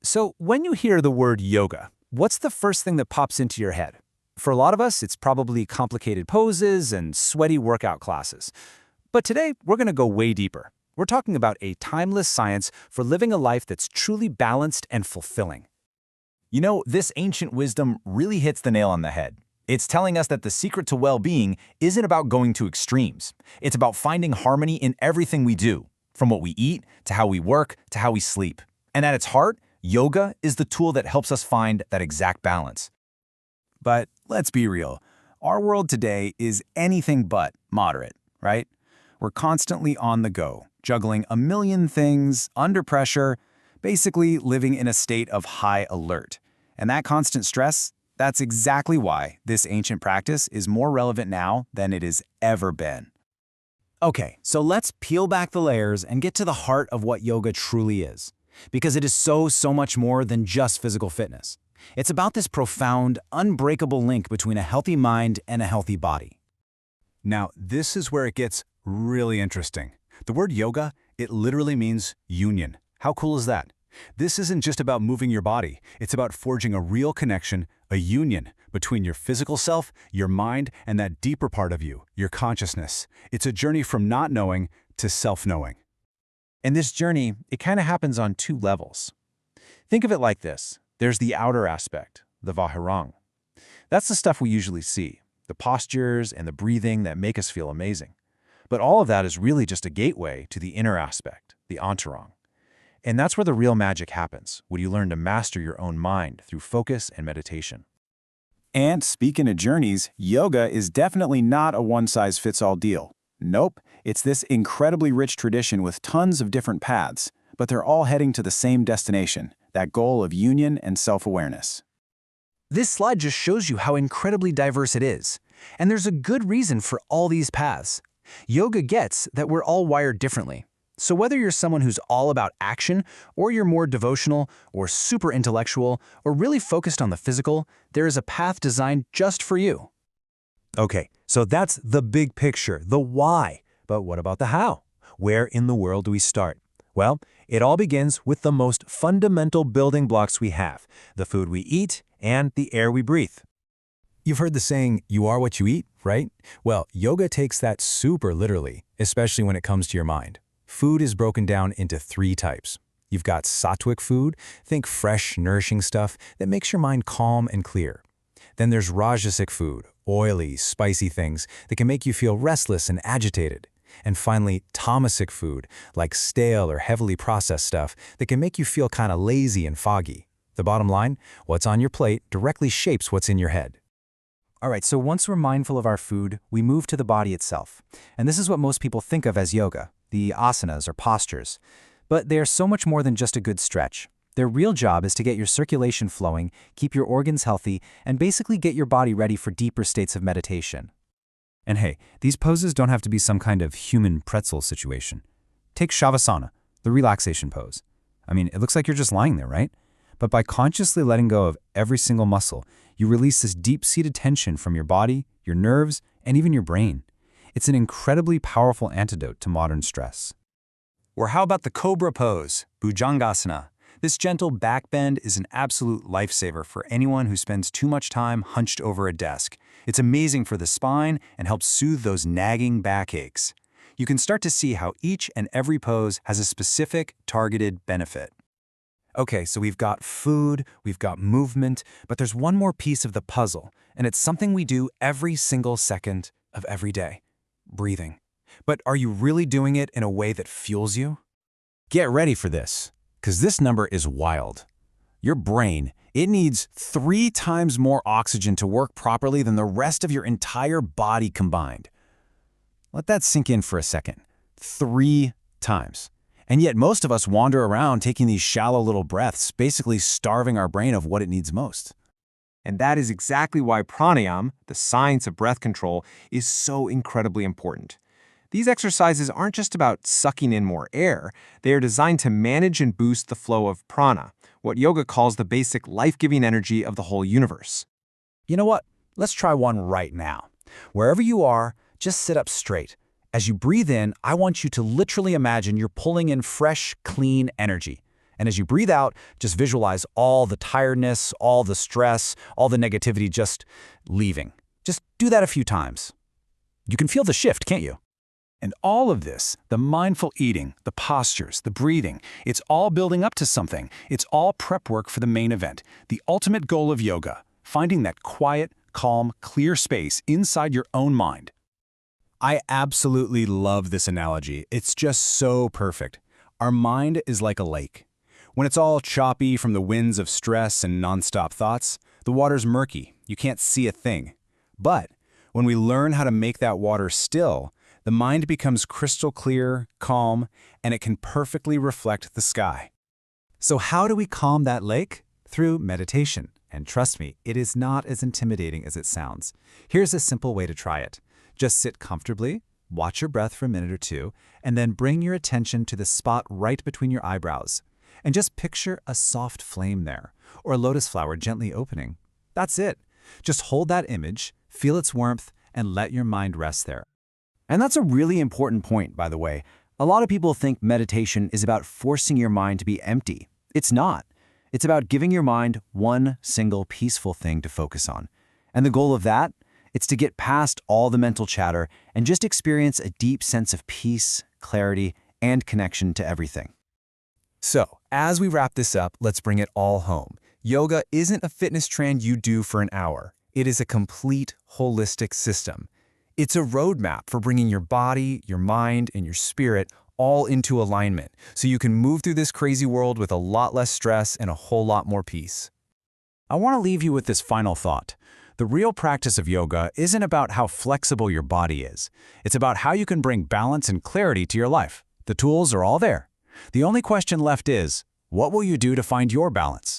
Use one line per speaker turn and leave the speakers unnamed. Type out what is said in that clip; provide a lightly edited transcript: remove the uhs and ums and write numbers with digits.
So, when you hear the word yoga, what's the first thing that pops into your head? For a lot of us, it's probably complicated poses and sweaty workout classes. But today, we're going to go way deeper. We're talking about a timeless science for living a life that's truly balanced and fulfilling.
You know, this ancient wisdom really hits the nail on the head. It's telling us that the secret to well-being isn't about going to extremes. It's about finding harmony in everything we do, from what we eat, to how we work, to how we sleep. And at its heart, yoga is the tool that helps us find that exact balance.
But let's be real. Our world today is anything but moderate, right? We're constantly on the go, juggling a million things, under pressure, basically living in a state of high alert. And that constant stress, that's exactly why this ancient practice is more relevant now than it has ever been. Okay, so let's peel back the layers and get to the heart of what yoga truly is. Because it is so much more than just physical fitness. It's about this profound, unbreakable link between a healthy mind and a healthy body.
Now, this is where it gets really interesting. The word yoga, it literally means union. How cool is that? This isn't just about moving your body. It's about forging a real connection, a union, between your physical self, your mind, and that deeper part of you, your consciousness. It's a journey from not knowing to self-knowing.
And this journey, it kind of happens on two levels. Think of it like this. There's the outer aspect, the Vajrayana. That's the stuff we usually see, the postures and the breathing that make us feel amazing. But all of that is really just a gateway to the inner aspect, the Antarang. And that's where the real magic happens, when you learn to master your own mind through focus and meditation.
And speaking of journeys, yoga is definitely not a one-size-fits-all deal. Nope, it's this incredibly rich tradition with tons of different paths, but they're all heading to the same destination, that goal of union and self-awareness.
This slide just shows you how incredibly diverse it is. And there's a good reason for all these paths. Yoga gets that we're all wired differently. So whether you're someone who's all about action, or you're more devotional, or super intellectual, or really focused on the physical, there is a path designed just for you.
Okay, so that's the big picture, the why. But what about the how? Where in the world do we start? Well, it all begins with the most fundamental building blocks we have, the food we eat and the air we breathe. You've heard the saying, you are what you eat, right? Well, yoga takes that super literally, especially when it comes to your mind. Food is broken down into three types. You've got sattvic food, think fresh, nourishing stuff that makes your mind calm and clear. Then there's rajasic food, oily, spicy things that can make you feel restless and agitated. And finally, tamasic food, like stale or heavily processed stuff that can make you feel kind of lazy and foggy. The bottom line, what's on your plate directly shapes what's in your head.
All right, so once we're mindful of our food, we move to the body itself. And this is what most people think of as yoga, the asanas or postures. But they are so much more than just a good stretch. Their real job is to get your circulation flowing, keep your organs healthy, and basically get your body ready for deeper states of meditation. And hey, these poses don't have to be some kind of human pretzel situation. Take Shavasana, the relaxation pose. I mean, it looks like you're just lying there, right? But by consciously letting go of every single muscle, you release this deep-seated tension from your body, your nerves, and even your brain. It's an incredibly powerful antidote to modern stress.
Or how about the Cobra pose, Bhujangasana? This gentle back bend is an absolute lifesaver for anyone who spends too much time hunched over a desk. It's amazing for the spine and helps soothe those nagging backaches. You can start to see how each and every pose has a specific, targeted benefit.
Okay, so we've got food, we've got movement, but there's one more piece of the puzzle, and it's something we do every single second of every day. Breathing. But are you really doing it in a way that fuels you?
Get ready for this, because this number is wild. Your brain, it needs 3 times more oxygen to work properly than the rest of your entire body combined. Let that sink in for a second. 3 times. And yet most of us wander around taking these shallow little breaths, basically starving our brain of what it needs most.
And that is exactly why pranayama, the science of breath control, is so incredibly important. These exercises aren't just about sucking in more air, they are designed to manage and boost the flow of prana, what yoga calls the basic life-giving energy of the whole universe.
You know what? Let's try one right now. Wherever you are, just sit up straight. As you breathe in, I want you to literally imagine you're pulling in fresh, clean energy.
And as you breathe out, just visualize all the tiredness, all the stress, all the negativity just leaving. Just do that a few times. You can feel the shift, can't you?
And all of this, the mindful eating, the postures, the breathing, it's all building up to something. It's all prep work for the main event, the ultimate goal of yoga, finding that quiet, calm, clear space inside your own mind.
I absolutely love this analogy. It's just so perfect. Our mind is like a lake. When it's all choppy from the winds of stress and nonstop thoughts, the water's murky. You can't see a thing. But when we learn how to make that water still, the mind becomes crystal clear, calm, and it can perfectly reflect the sky.
So how do we calm that lake? Through meditation. And trust me, it is not as intimidating as it sounds. Here's a simple way to try it. Just sit comfortably, watch your breath for a minute or two, and then bring your attention to the spot right between your eyebrows. And just picture a soft flame there, or a lotus flower gently opening. That's it. Just hold that image, feel its warmth, and let your mind rest there.
And that's a really important point, by the way. A lot of people think meditation is about forcing your mind to be empty. It's not. It's about giving your mind one single peaceful thing to focus on. And the goal of that? It's to get past all the mental chatter and just experience a deep sense of peace, clarity, and connection to everything.
So, as we wrap this up, let's bring it all home. Yoga isn't a fitness trend you do for an hour. It is a complete, holistic system. It's a roadmap for bringing your body, your mind, and your spirit all into alignment, so you can move through this crazy world with a lot less stress and a whole lot more peace.
I want to leave you with this final thought. The real practice of yoga isn't about how flexible your body is. It's about how you can bring balance and clarity to your life. The tools are all there. The only question left is, what will you do to find your balance?